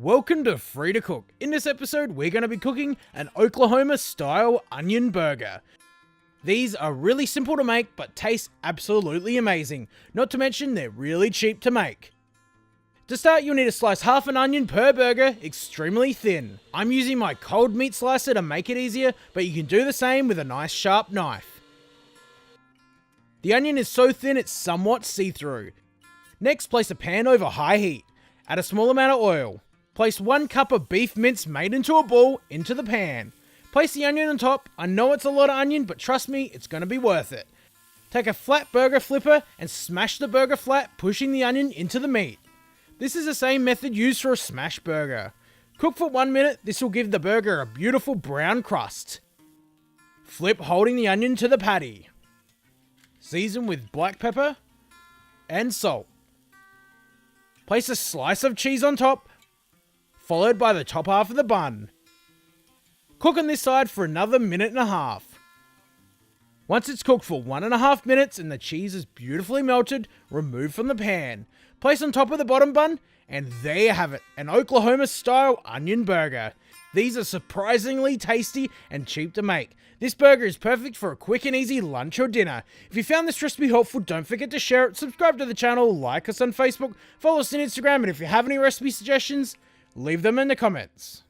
Welcome to Free to Cook. In this episode, we're going to be cooking an Oklahoma-style onion burger. These are really simple to make, but taste absolutely amazing. Not to mention, they're really cheap to make. To start, you'll need to slice half an onion per burger, extremely thin. I'm using my cold meat slicer to make it easier, but you can do the same with a nice sharp knife. The onion is so thin it's somewhat see-through. Next, place a pan over high heat. Add a small amount of oil. Place 1 cup of beef mince made into a ball into the pan. Place the onion on top. I know it's a lot of onion, but trust me, it's going to be worth it. Take a flat burger flipper and smash the burger flat, pushing the onion into the meat. This is the same method used for a smash burger. Cook for 1 minute, this will give the burger a beautiful brown crust. Flip holding the onion to the patty. Season with black pepper and salt. Place a slice of cheese on top, followed by the top half of the bun. Cook on this side for another 1.5 minutes. Once it's cooked for 1.5 minutes and the cheese is beautifully melted, remove from the pan. Place on top of the bottom bun, and there you have it, an Oklahoma-style onion burger. These are surprisingly tasty and cheap to make. This burger is perfect for a quick and easy lunch or dinner. If you found this recipe helpful, don't forget to share it, subscribe to the channel, like us on Facebook, follow us on Instagram, and if you have any recipe suggestions, leave them in the comments.